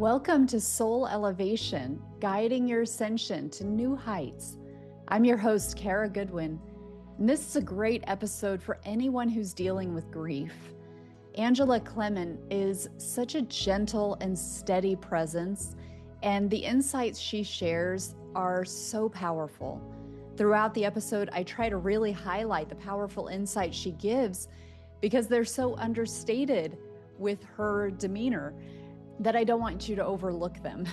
Welcome to Soul Elevation, guiding your ascension to new heights. I'm your host, Kara Goodwin, and this is a great episode for anyone who's dealing with grief. Angela Clement is such a gentle and steady presence, and the insights she shares are so powerful. Throughout the episode, I try to really highlight the powerful insights she gives because they're so understated with her demeanor that I don't want you to overlook them.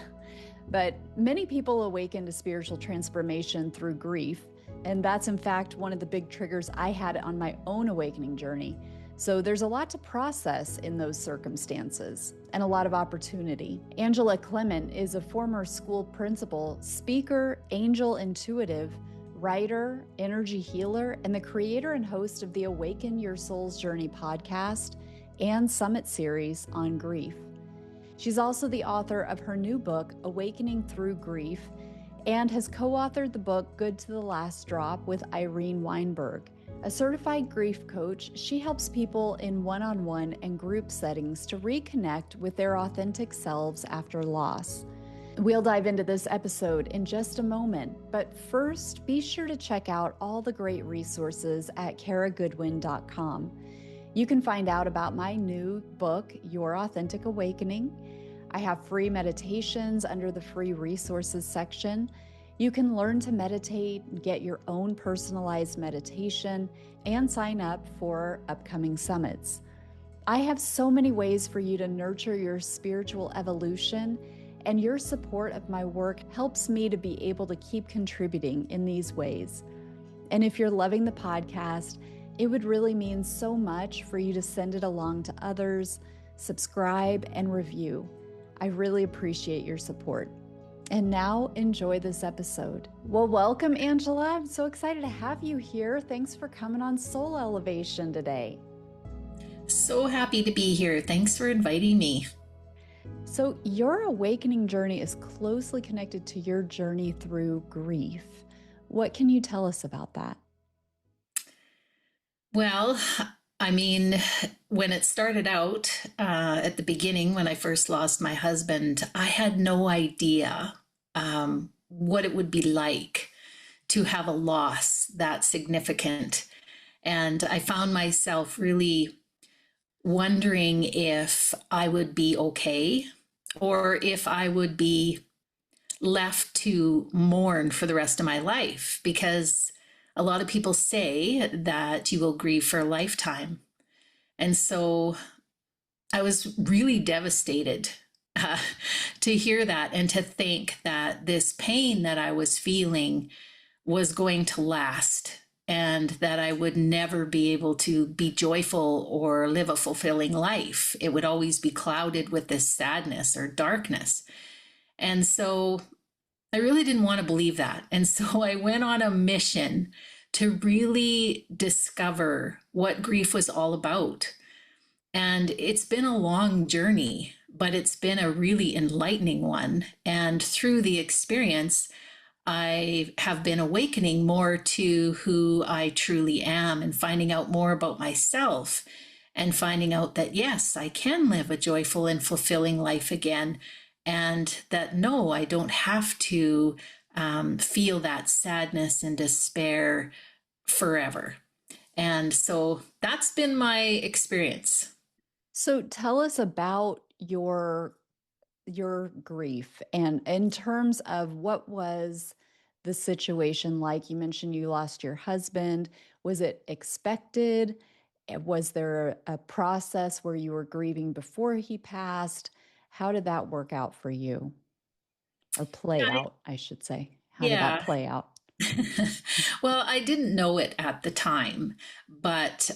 But many people awaken to spiritual transformation through grief, and that's in fact one of the big triggers I had on my own awakening journey. So there's a lot to process in those circumstances and a lot of opportunity. Angela Clement is a former school principal, speaker, angel intuitive, writer, energy healer, and the creator and host of the Awaken Your Soul's Journey podcast and summit series on grief. She's also the author of her new book, Awakening Through Grief, and has co-authored the book Good to the Last Drop with Irene Weinberg. A certified grief coach, she helps people in one-on-one and group settings to reconnect with their authentic selves after loss. We'll dive into this episode in just a moment, but first, be sure to check out all the great resources at karagoodwin.com. You can find out about my new book, Your Authentic Awakening. I have free meditations under the free resources section. You can learn to meditate, get your own personalized meditation, and sign up for upcoming summits. I have so many ways for you to nurture your spiritual evolution, and your support of my work helps me to be able to keep contributing in these ways. And if you're loving the podcast, it would really mean so much for you to send it along to others, subscribe, and review. I really appreciate your support. And now enjoy this episode. Well, welcome, Angela. I'm so excited to have you here. Thanks for coming on Soul Elevation today. So happy to be here. Thanks for inviting me. So your awakening journey is closely connected to your journey through grief. What can you tell us about that? Well, when it started out at the beginning, when I first lost my husband, I had no idea what it would be like to have a loss that significant. And I found myself really wondering if I would be okay or if I would be left to mourn for the rest of my life, because a lot of people say that you will grieve for a lifetime. And so I was really devastated to hear that and to think that this pain that I was feeling was going to last and that I would never be able to be joyful or live a fulfilling life. It would always be clouded with this sadness or darkness. And so I really didn't want to believe that. And so I went on a mission to really discover what grief was all about. And it's been a long journey, but it's been a really enlightening one. And through the experience, I have been awakening more to who I truly am and finding out more about myself and finding out that, yes, I can live a joyful and fulfilling life again. And that, no, I don't have to feel that sadness and despair forever. And so that's been my experience. So tell us about your grief, and in terms of what was the situation like. You mentioned you lost your husband. Was it expected? Was there a process where you were grieving before he passed? How did that work out for you? Or play out, I should say. How did that play out? Well, I didn't know it at the time, but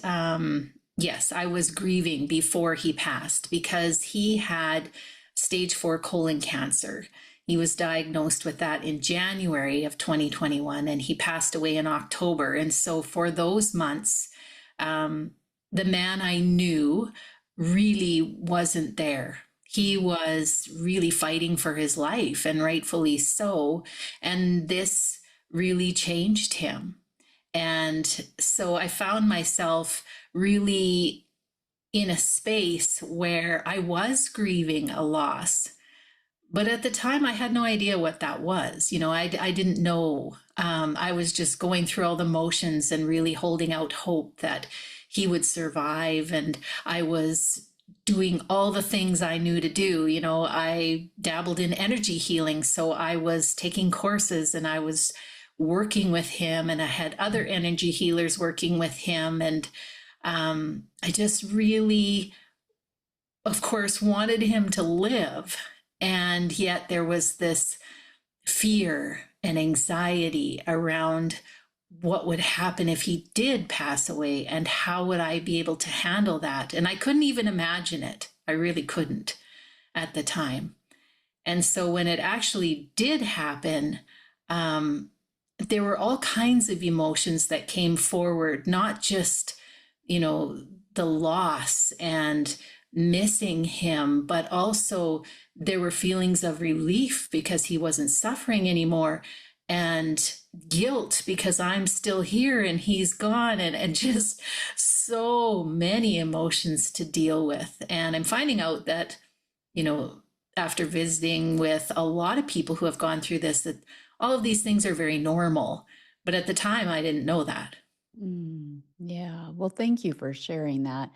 yes, I was grieving before he passed because he had stage 4 colon cancer. He was diagnosed with that in January of 2021, and he passed away in October. And so for those months, the man I knew really wasn't there. He was really fighting for his life, and rightfully so. And this really changed him. And so I found myself really in a space where I was grieving a loss, But at the time, I had no idea what that was. I didn't know. I was just going through all the motions and really holding out hope that he would survive. And I was doing all the things I knew to do. I dabbled in energy healing. So I was taking courses and I was working with him, and I had other energy healers working with him. And I just really, of course, wanted him to live. And yet there was this fear and anxiety around what would happen if he did pass away, and how would I be able to handle that? And I couldn't even imagine it. I really couldn't at the time. And so when it actually did happen, there were all kinds of emotions that came forward, not just, the loss and missing him, but also there were feelings of relief because he wasn't suffering anymore, and guilt because I'm still here and he's gone, and just so many emotions to deal with. And I'm finding out that, after visiting with a lot of people who have gone through this, that all of these things are very normal. But at the time, I didn't know that. Yeah. Well, thank you for sharing that.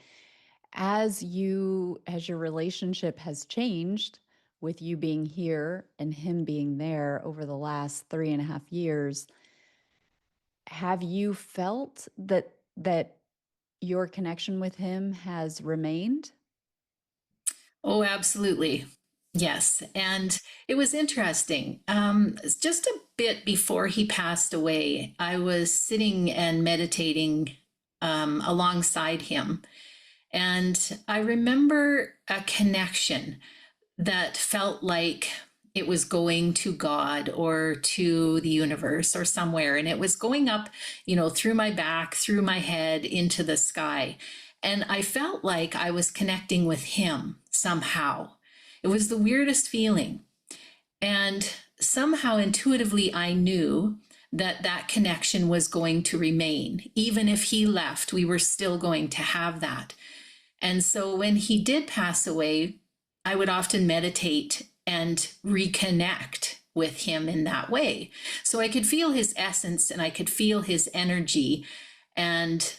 As your relationship has changed with you being here and him being there over the last 3.5 years, have you felt that your connection with him has remained? Oh, absolutely. Yes. And it was interesting. Just a bit before he passed away, I was sitting and meditating alongside him. And I remember a connection that felt like it was going to God or to the universe or somewhere. And it was going up, through my back, through my head, into the sky. And I felt like I was connecting with him somehow. It was the weirdest feeling. And somehow intuitively, I knew that that connection was going to remain. Even if he left, we were still going to have that. And so when he did pass away, I would often meditate and reconnect with him in that way. So I could feel his essence and I could feel his energy. And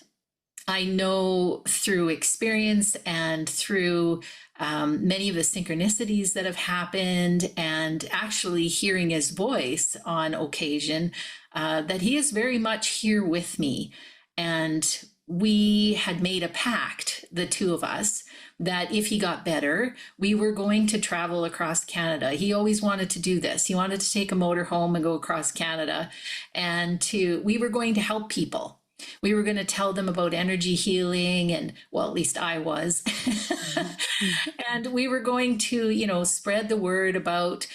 I know through experience and through many of the synchronicities that have happened, and actually hearing his voice on occasion, that he is very much here with me. And we had made a pact, the two of us, that if he got better, we were going to travel across Canada. He always wanted to do this. He wanted to take a motor home and go across Canada, and we were going to help people. We were going to tell them about energy healing, and, well, at least I was. And we were going to, spread the word about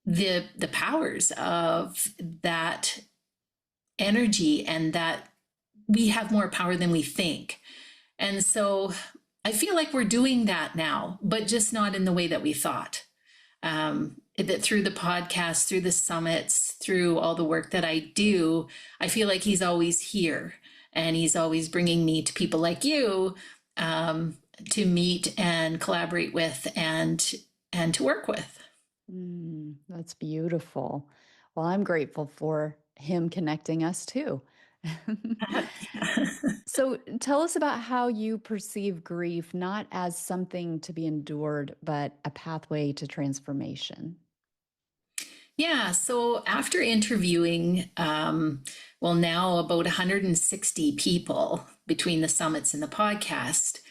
the powers of that energy, and that we have more power than we think. And so I feel like we're doing that now, but just not in the way that we thought. That through the podcast, through the summits, through all the work that I do, I feel like he's always here, and he's always bringing me to people like you to meet and collaborate with and to work with. That's beautiful. Well, I'm grateful for him connecting us too. So tell us about how you perceive grief, not as something to be endured, but a pathway to transformation. Yeah, so after interviewing, now about 160 people between the summits and the podcast,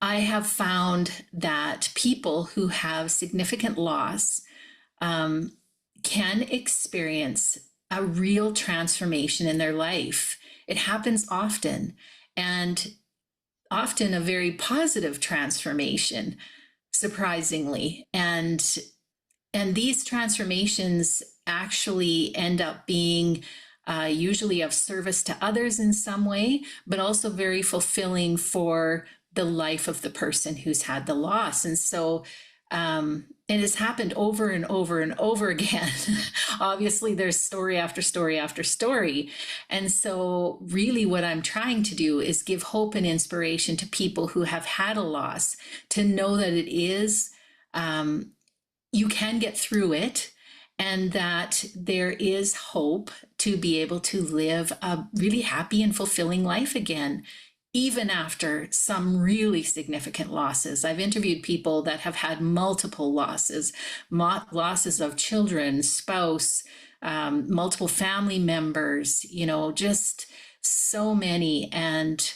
I have found that people who have significant loss can experience a real transformation in their life. It happens often, and often a very positive transformation, surprisingly. And these transformations actually end up being usually of service to others in some way, but also very fulfilling for the life of the person who's had the loss. And so it has happened over and over and over again. Obviously, there's story after story after story. And so really what I'm trying to do is give hope and inspiration to people who have had a loss, to know that it is you can get through it, and that there is hope to be able to live a really happy and fulfilling life again, even after some really significant losses. I've interviewed people that have had multiple losses, losses of children, spouse, multiple family members, just so many. And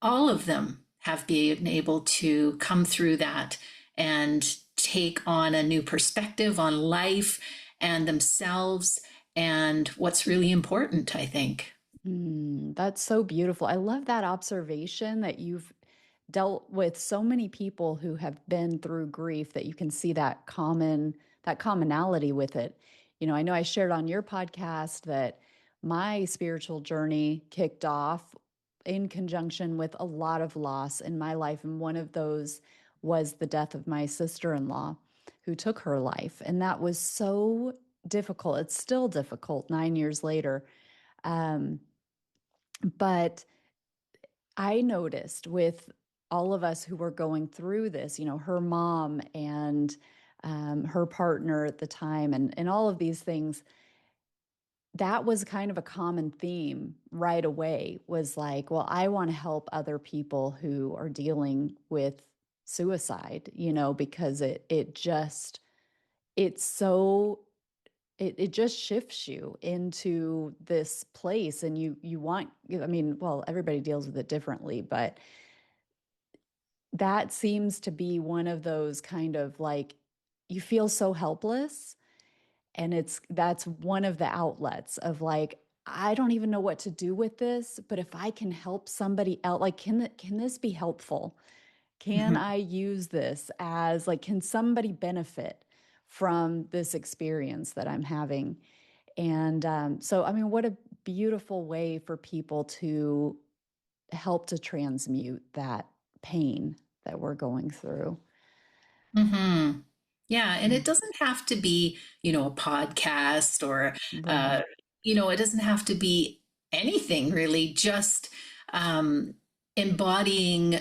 all of them have been able to come through that and take on a new perspective on life and themselves and what's really important, I think. That's so beautiful. I love that observation that you've dealt with so many people who have been through grief, that you can see that commonality with it. I know I shared on your podcast that my spiritual journey kicked off in conjunction with a lot of loss in my life, and one of those was the death of my sister-in-law who took her life, and that was so difficult. It's still difficult 9 years later. Um, but I noticed with all of us who were going through this, her mom and her partner at the time, and all of these things, that was kind of a common theme right away, was like, well, I want to help other people who are dealing with suicide, because it's so it just shifts you into this place, and you want, I mean, well, everybody deals with it differently, but that seems to be one of those kind of like, you feel so helpless, and that's one of the outlets of like, I don't even know what to do with this, but if I can help somebody else, like, can this be helpful? Can Mhm. I use this as like, can somebody benefit from this experience that I'm having? And so, I mean, what a beautiful way for people to help to transmute that pain that we're going through. Mm-hmm. Yeah, and it Mm. doesn't have to be, a podcast or, uh, Right. it doesn't have to be anything really, just um, embodying,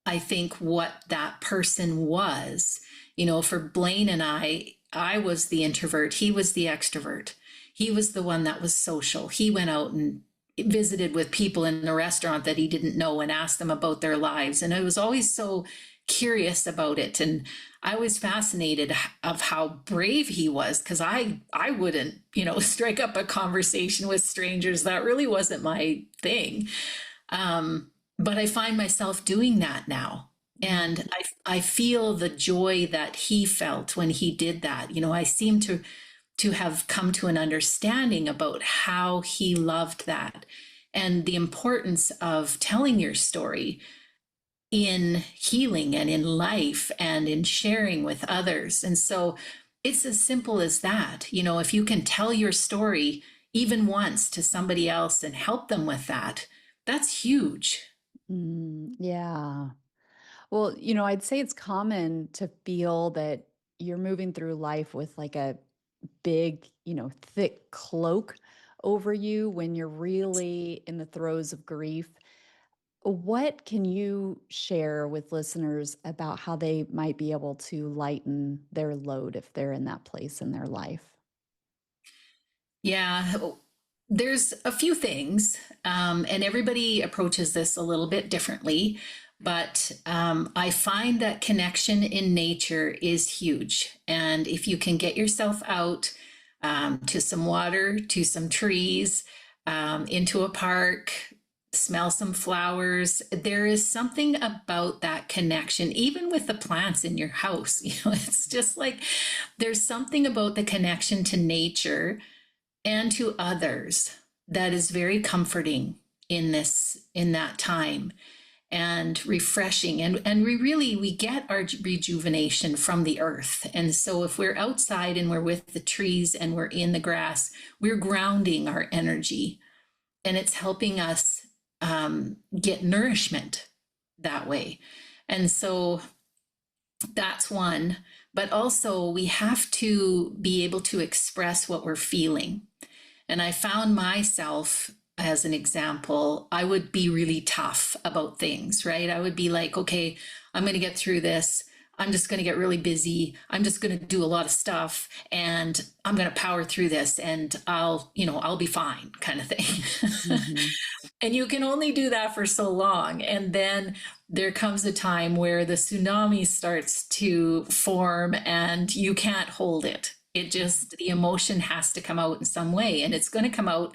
I think, what that person was. For Blaine and I was the introvert, he was the extrovert. He was the one that was social. He went out and visited with people in the restaurant that he didn't know and asked them about their lives. And I was always so curious about it. And I was fascinated of how brave he was, because I wouldn't, strike up a conversation with strangers. That really wasn't my thing. But I find myself doing that now. Mm. And I feel the joy that he felt when he did that. I seem to have come to an understanding about how he loved that and the importance of telling your story in healing and in life and in sharing with others. And so it's as simple as that. If you can tell your story even once to somebody else and help them with that, that's huge. Yeah. Well, I'd say it's common to feel that you're moving through life with like a big, thick cloak over you when you're really in the throes of grief. What can you share with listeners about how they might be able to lighten their load if they're in that place in their life? Yeah, there's a few things, and everybody approaches this a little bit differently. But I find that connection in nature is huge. And if you can get yourself out to some water, to some trees, into a park, smell some flowers, there is something about that connection, even with the plants in your house. It's just like there's something about the connection to nature and to others that is very comforting in that time, and refreshing, and we get our rejuvenation from the earth. And so if we're outside and we're with the trees and we're in the grass, we're grounding our energy, and it's helping us get nourishment that way. And so that's one. But also we have to be able to express what we're feeling. And I found myself, as an example, I would be really tough about things, right? I would be like, okay, I'm going to get through this. I'm just going to get really busy. I'm just going to do a lot of stuff and I'm going to power through this and I'll be fine kind of thing. Mm-hmm. And you can only do that for so long. And then there comes a time where the tsunami starts to form and you can't hold it. The emotion has to come out in some way, and it's going to come out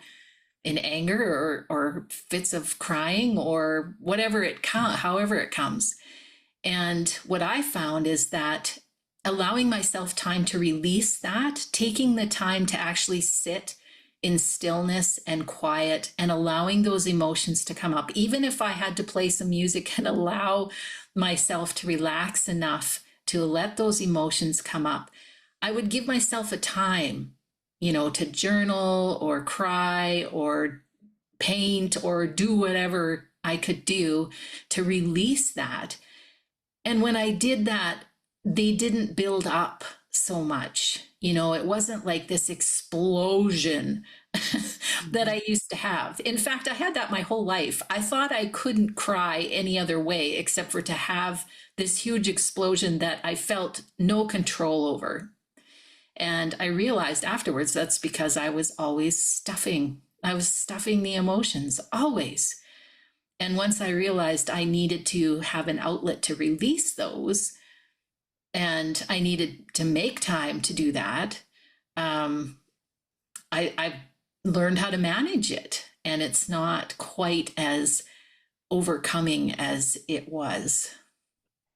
in anger or fits of crying or however it comes. And what I found is that allowing myself time to release that, taking the time to actually sit in stillness and quiet and allowing those emotions to come up, even if I had to play some music and allow myself to relax enough to let those emotions come up, I would give myself a time, to journal or cry or paint or do whatever I could do to release that. And when I did that, they didn't build up so much. It wasn't like this explosion that I used to have. In fact, I had that my whole life. I thought I couldn't cry any other way except for to have this huge explosion that I felt no control over. And I realized afterwards that's because I was always stuffing. I was stuffing the emotions, always. And once I realized I needed to have an outlet to release those, and I needed to make time to do that, I learned how to manage it. And it's not quite as overcoming as it was.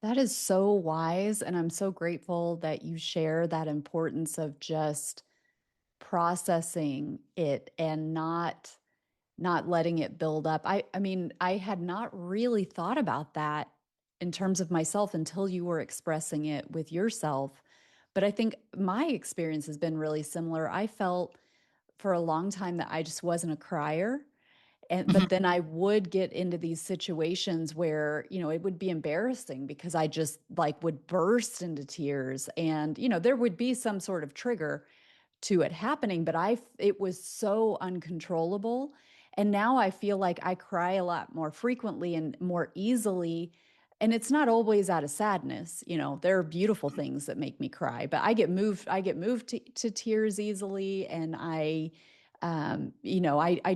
That is so wise. And I'm so grateful that you share that importance of just processing it and not letting it build up. I mean, I had not really thought about that in terms of myself until you were expressing it with yourself. But I think my experience has been really similar. I felt for a long time that I just wasn't a crier. And Mhm. but then I would get into these situations where, it would be embarrassing because I just like would burst into tears, and, there would be some sort of trigger to it happening, but it was so uncontrollable. And now I feel like I cry a lot more frequently and more easily. And it's not always out of sadness. There are beautiful things that make me cry, but I get moved to tears easily. And I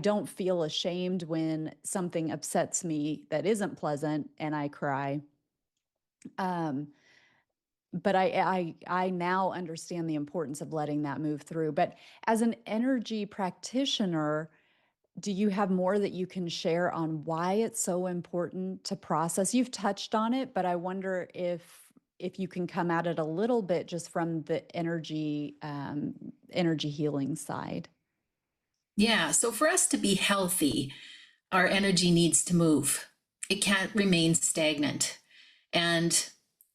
don't feel ashamed when something upsets me that isn't pleasant and I cry. Um, but I now understand the importance of letting that move through. But as an energy practitioner, do you have more that you can share on why it's so important to process? You've touched on it, but I wonder if you can come at it a little bit just from the energy healing side. Yeah. So for us to be healthy, our energy needs to move. It can't remain stagnant. And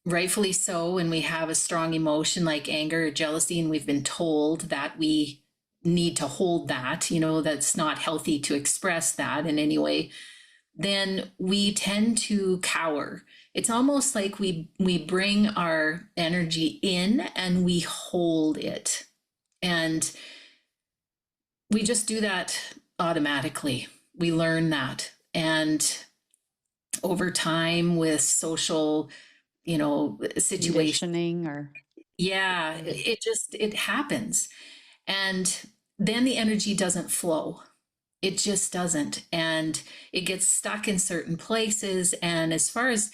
rightfully so, when we have a strong emotion like anger or jealousy, and we've been told that we need to hold that, that's not healthy to express that in any way, then we tend to cower. It's almost like we bring our energy in and we hold it. And we just do that automatically. We learn that. And over time with social, situations, Conditioning or yeah, yeah. it happens. And then the energy doesn't flow. It just doesn't. And it gets stuck in certain places. And as far as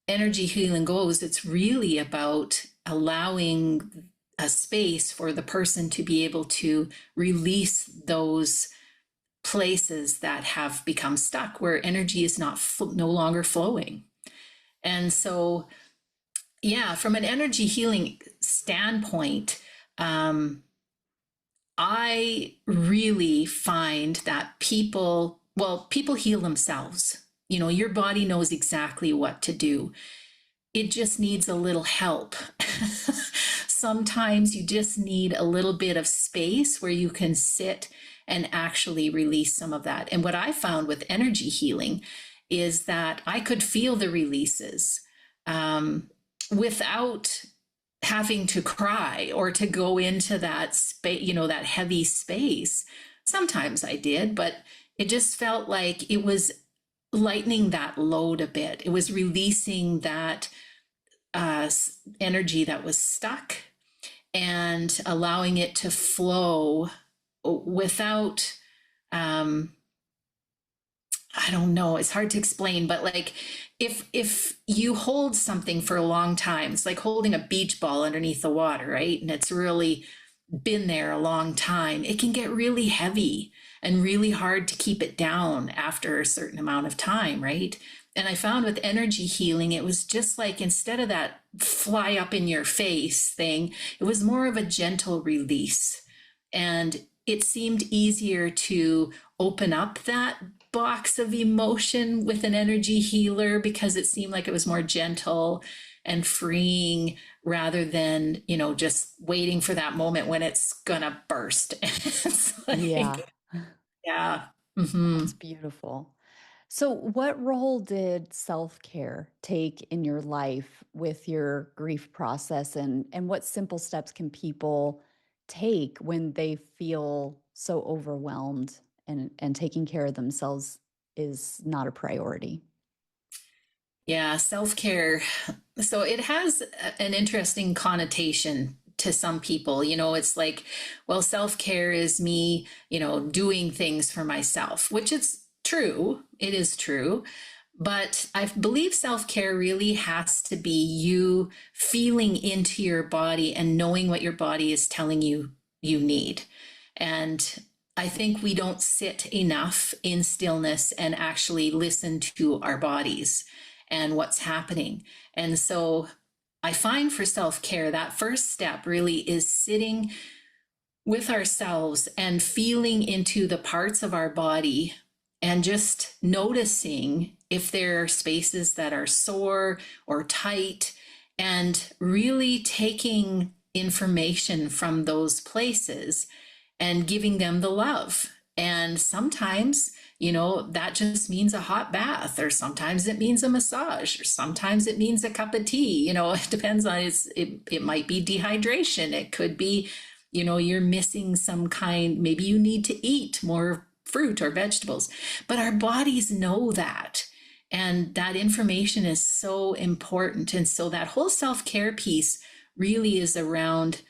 energy healing goes, it's really about allowing a space for the person to be able to release those places that have become stuck where energy is no longer flowing. And so, yeah, from an energy healing standpoint, I really find that people heal themselves. Your body knows exactly what to do. It just needs a little help. Sometimes you just need a little bit of space where you can sit and actually release some of that. And what I found with energy healing is that I could feel the releases without having to cry or to go into that space, that heavy space. Sometimes I did, but it just felt like it was lightening that load a bit. It was releasing that energy that was stuck and allowing it to flow without, um, I don't know, it's hard to explain, but like if you hold something for a long time, it's like holding a beach ball underneath the water, right? And it's really been there a long time, it can get really heavy and really hard to keep it down after a certain amount of time, right? And I found with energy healing, it was just like instead of that fly up in your face thing, it was more of a gentle release. And it seemed easier to open up that box of emotion with an energy healer because it seemed like it was more gentle and freeing rather than, just waiting for that moment when it's gonna burst. It's Yeah, like, yeah. Mm-hmm. that's beautiful. So, what role did self care take in your life with your grief process, and what simple steps can people take when they feel so overwhelmed and taking care of themselves is not a priority? Yeah, self care. So it has an interesting connotation to some people. It's like, well, self care is me, doing things for myself, which it's true. It is true. But I believe self care really has to be you feeling into your body and knowing what your body is telling you you need. And I think we don't sit enough in stillness and actually listen to our bodies and what's happening. And so I find for self care, that first step really is sitting with ourselves and feeling into the parts of our body and just noticing if there are spaces that are sore or tight, and really taking information from those places and giving them the love. And sometimes, that just means a hot bath, or sometimes it means a massage, or sometimes it means a cup of tea. It depends on it might be dehydration. It could be, you're missing some kind, maybe you need to eat more fruit or vegetables. But our bodies know that. And that information is so important. And so that whole self care piece really is around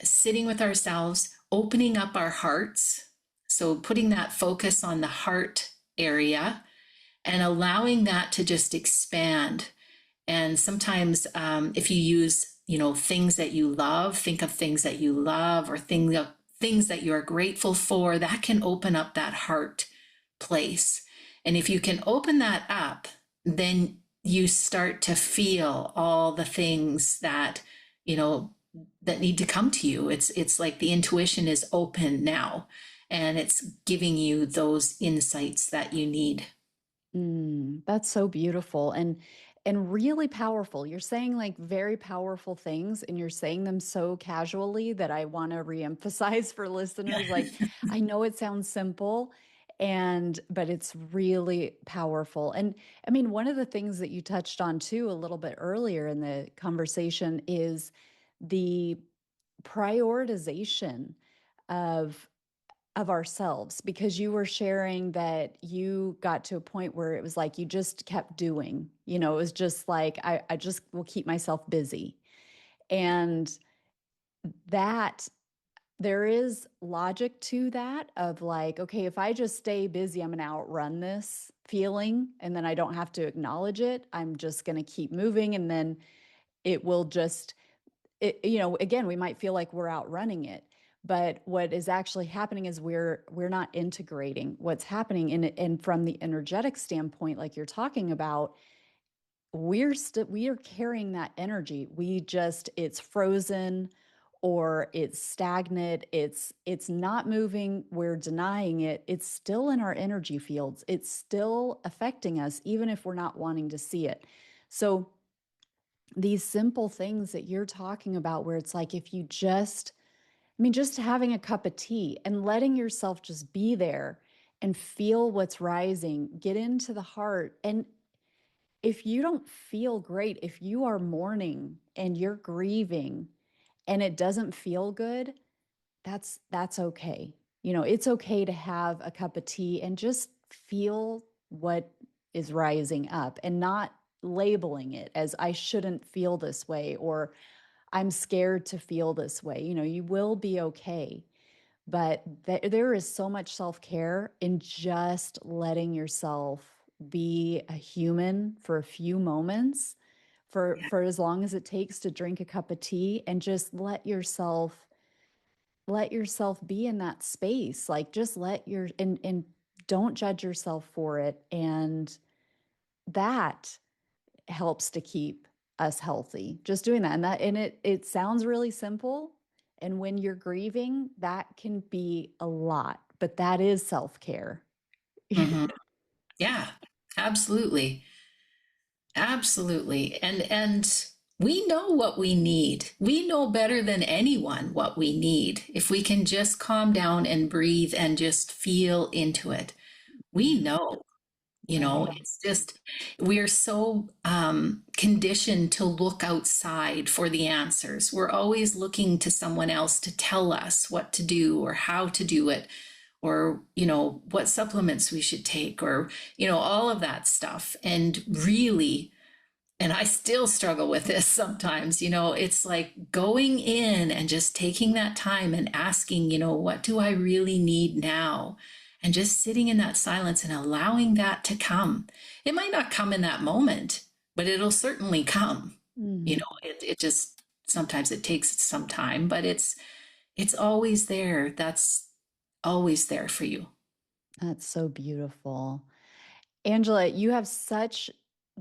sitting with ourselves, opening up our hearts. So putting that focus on the heart area and allowing that to just expand. And sometimes if you use, things that you love, think of things that you love, or things that you're grateful for, that can open up that heart place. And if you can open that up, then you start to feel all the things that, that need to come to you. It's like the intuition is open now, and it's giving you those insights that you need. That's so beautiful and really powerful. You're saying like very powerful things, and you're saying them so casually that I want to reemphasize for listeners. Like, I know it sounds simple, but it's really powerful. And I mean, one of the things that you touched on too a little bit earlier in the conversation is the prioritization of ourselves, because you were sharing that you got to a point where it was like you just kept doing, it was just like I just will keep myself busy. And that there is logic to that, of like, okay, if I just stay busy, I'm going to outrun this feeling, and then I don't have to acknowledge it. I'm just going to keep moving, and then it will just again, we might feel like we're outrunning it, but what is actually happening is we're not integrating what's happening in it. And from the energetic standpoint, like you're talking about, we are carrying that energy. It's frozen, or it's stagnant. It's not moving. We're denying it. It's still in our energy fields. It's still affecting us, even if we're not wanting to see it. So these simple things that you're talking about, where it's like, if you just, I mean, just having a cup of tea and letting yourself just be there and feel what's rising, get into the heart. And if you don't feel great, if you are mourning and you're grieving and it doesn't feel good, that's okay. It's okay to have a cup of tea and just feel what is rising up, and not labeling it as I shouldn't feel this way, or I'm scared to feel this way. You will be okay. But there is so much self-care in just letting yourself be a human for a few moments, for as long as it takes to drink a cup of tea, and just let yourself be in that space. Like, just and don't judge yourself for it. And that helps to keep us healthy. Just doing that. And it sounds really simple. And when you're grieving, that can be a lot, but that is self-care. Mhm. Yeah, absolutely. Absolutely. And we know what we need. We know better than anyone what we need. If we can just calm down and breathe and just feel into it. We know. Right. It's just, we're so conditioned to look outside for the answers. We're always looking to someone else to tell us what to do or how to do it, or, what supplements we should take, or, all of that stuff. And really, and I still struggle with this sometimes, it's like going in and just taking that time and asking, what do I really need now? And just sitting in that silence and allowing that to come. It might not come in that moment, but it'll certainly come. Mm, It just, sometimes it takes some time, but it's always there. That's always there for you. that's so beautiful. Angela, you have such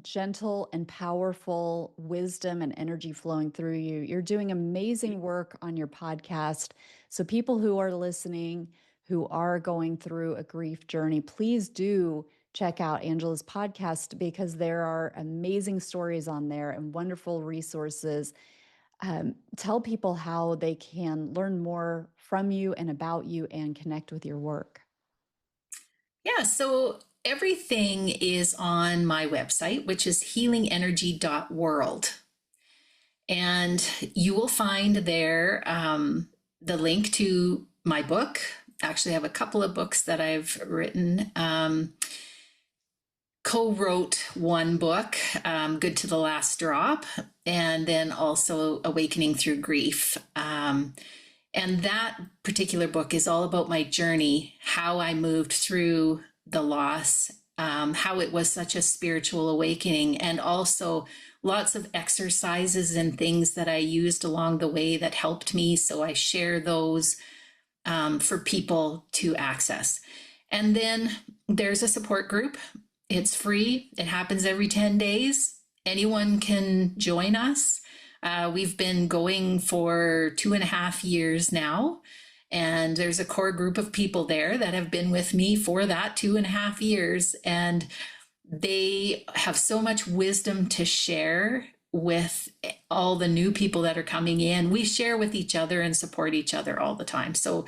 gentle and powerful wisdom and energy flowing through you. You're doing amazing work on your podcast. So, people who are listening, who are going through a grief journey, please do check out Angela's podcast, because there are amazing stories on there and wonderful resources. Tell people how they can learn more from you and about you and connect with your work. Yeah, so everything is on my website, which is healingenergy.world. And you will find there the link to my book. Actually, I have a couple of books that I've written. Co-wrote one book, Good to the Last Drop, and then also Awakening Through Grief. And that particular book is all about my journey, how I moved through the loss, how it was such a spiritual awakening, and also lots of exercises and things that I used along the way that helped me. So I share those for people to access. And then there's a support group. It's free. It happens every 10 days. Anyone can join us. We've been going for 2.5 years now. And there's a core group of people there that have been with me for that 2.5 years. And they have so much wisdom to share with all the new people that are coming in. We share with each other and support each other all the time. So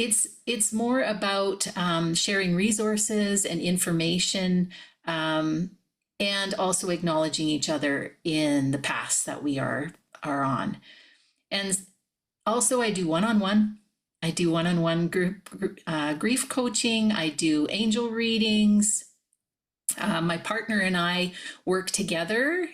it's more about sharing resources and information, and also acknowledging each other in the paths that we are on. And also, I do one-on-one. I do one-on-one group grief coaching. I do angel readings. My partner and I work together.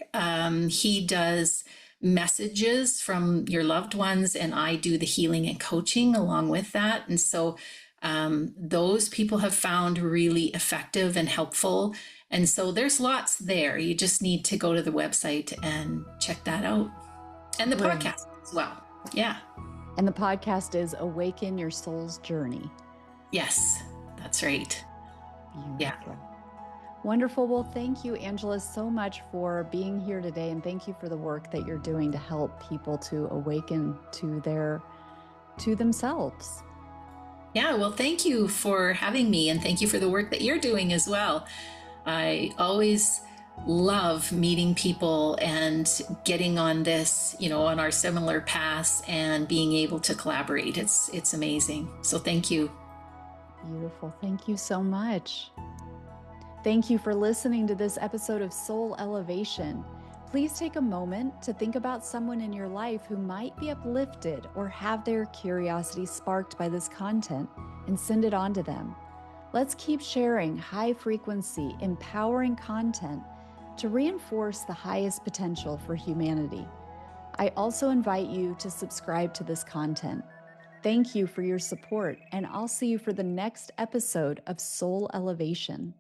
He does messages from your loved ones, and I do the healing and coaching along with that. And so those people have found really effective and helpful. And so there's lots there. You just need to go to the website and check that out. And the Great. podcast as well. Yeah. And the podcast is Awaken Your Soul's Journey. Yes, that's right. Beautiful. Yeah. Wonderful. Well, thank you, Angela, so much for being here today. And thank you for the work that you're doing to help people to awaken to themselves. Yeah, well, thank you for having me, and thank you for the work that you're doing as well. I always love meeting people and getting on this, on our similar paths and being able to collaborate. It's amazing. So thank you. Beautiful. Thank you so much. Thank you for listening to this episode of Soul Elevation. Please take a moment to think about someone in your life who might be uplifted or have their curiosity sparked by this content, and send it on to them. Let's keep sharing high frequency, empowering content to reinforce the highest potential for humanity. I also invite you to subscribe to this content. Thank you for your support, and I'll see you for the next episode of Soul Elevation.